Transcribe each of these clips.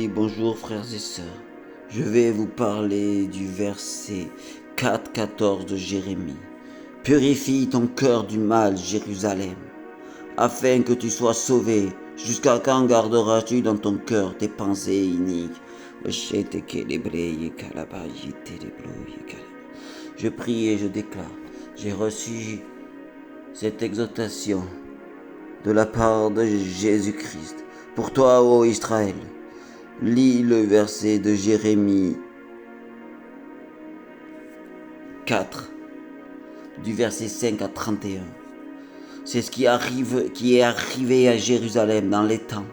Oui, bonjour frères et sœurs. Je vais vous parler du verset 4-14 de Jérémie. Purifie ton cœur du mal, Jérusalem, afin que tu sois sauvé. Jusqu'à quand garderas-tu dans ton cœur tes pensées iniques? Je prie et je déclare, j'ai reçu cette exhortation de la part de Jésus-Christ. Pour toi, ô Israël, lis le verset de Jérémie 4, du verset 5 à 31. C'est ce qui est arrivé à Jérusalem dans les temps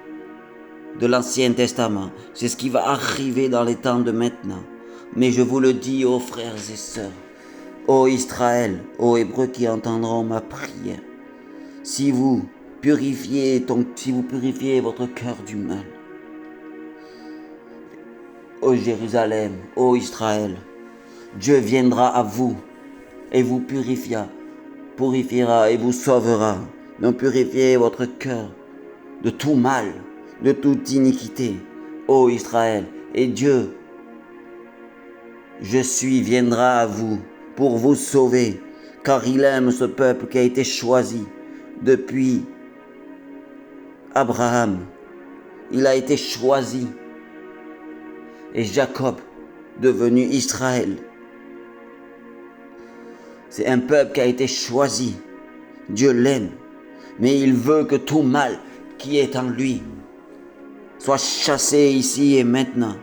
de l'Ancien Testament. C'est ce qui va arriver dans les temps de maintenant. Mais je vous le dis, ô frères et sœurs, ô Israël, ô Hébreux qui entendront ma prière, si vous purifiez votre cœur du mal, ô Jérusalem, ô Israël, Dieu viendra à vous et vous purifiera et vous sauvera. Donc purifiez votre cœur de tout mal, de toute iniquité, ô Israël, et Dieu, viendra à vous pour vous sauver, car il aime ce peuple qui a été choisi depuis Abraham. Il a été choisi, et Jacob, devenu Israël. C'est un peuple qui a été choisi. Dieu l'aime, mais il veut que tout mal qui est en lui soit chassé ici et maintenant.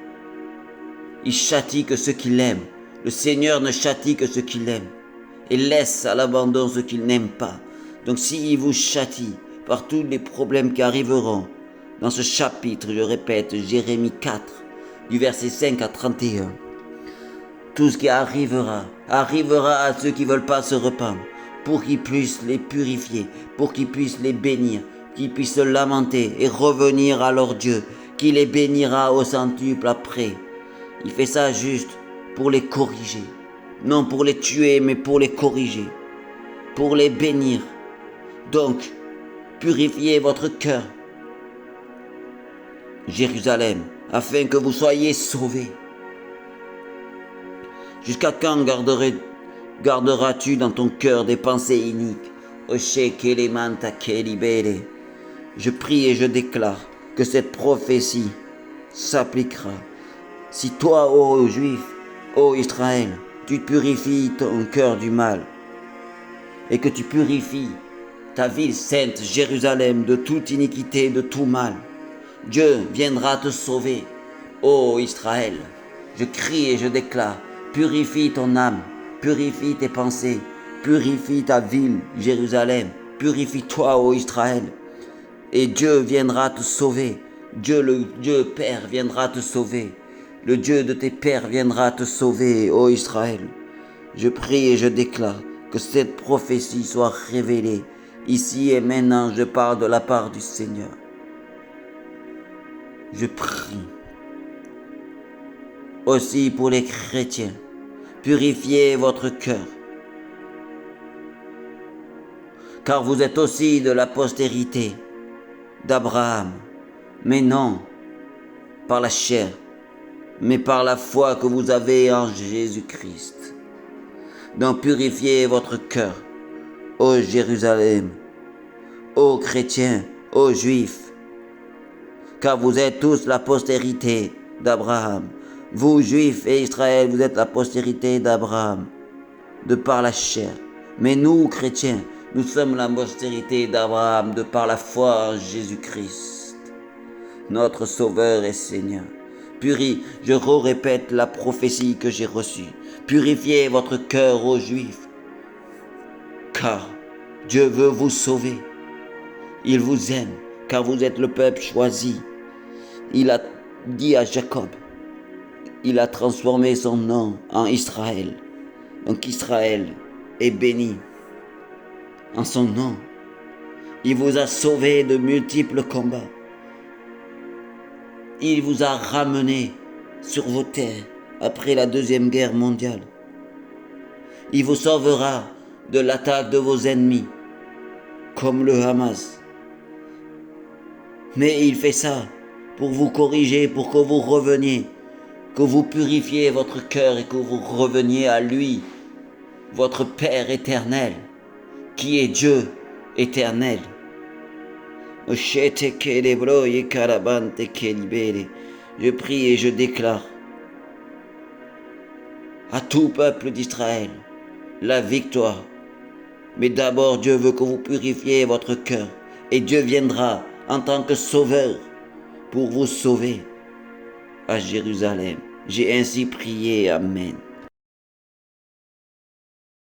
Il châtie que ceux qu'il aime. Le Seigneur ne châtie que ceux qu'il aime et laisse à l'abandon ceux qu'il n'aime pas. Donc s'il vous châtie par tous les problèmes qui arriveront dans ce chapitre, je répète, Jérémie 4, du verset 5 à 31, tout ce qui arrivera à ceux qui ne veulent pas se repenttre, pour qu'ils puissent les purifier, pour qu'ils puissent les bénir, qu'ils puissent se lamenter et revenir à leur Dieu, qui les bénira au centuple après. Il fait ça juste pour les corriger, non pour les tuer, mais pour les corriger, pour les bénir. Donc, purifiez votre cœur, Jérusalem, afin que vous soyez sauvés. Jusqu'à quand garderas-tu dans ton cœur des pensées iniques? Je prie et je déclare que cette prophétie s'appliquera. Si toi, ô Juif, ô Israël, tu purifies ton cœur du mal et que tu purifies ta ville sainte, Jérusalem, de toute iniquité, de tout mal, Dieu viendra te sauver. Ô Israël, je crie et je déclare, purifie ton âme, purifie tes pensées, purifie ta ville, Jérusalem, purifie-toi, ô Israël, et Dieu viendra te sauver. Dieu, le Dieu Père, viendra te sauver. Le Dieu de tes pères viendra te sauver, ô Israël. Je prie et je déclare que cette prophétie soit révélée. Ici et maintenant, je parle de la part du Seigneur. Je prie aussi pour les chrétiens. Purifiez votre cœur, car vous êtes aussi de la postérité d'Abraham, mais non par la chair, mais par la foi que vous avez en Jésus-Christ. Donc purifiez votre cœur, ô Jérusalem, ô chrétiens, ô juifs, car vous êtes tous la postérité d'Abraham. Vous, Juifs et Israël, vous êtes la postérité d'Abraham, de par la chair. Mais nous, chrétiens, nous sommes la postérité d'Abraham, de par la foi en Jésus-Christ, notre Sauveur et Seigneur. Je répète la prophétie que j'ai reçue. Purifiez votre cœur, ô Juifs, car Dieu veut vous sauver. Il vous aime, car vous êtes le peuple choisi. Il a dit à Jacob, il a transformé son nom en Israël. Donc Israël est béni en son nom. Il vous a sauvé de multiples combats. Il vous a ramené sur vos terres après la Deuxième Guerre mondiale. Il vous sauvera de l'attaque de vos ennemis, comme le Hamas. Mais il fait ça pour vous corriger, pour que vous reveniez, que vous purifiez votre cœur et que vous reveniez à lui, votre Père éternel, qui est Dieu éternel. Je prie et je déclare à tout peuple d'Israël la victoire. Mais d'abord, Dieu veut que vous purifiez votre cœur et Dieu viendra en tant que sauveur pour vous sauver à Jérusalem. J'ai ainsi prié. Amen.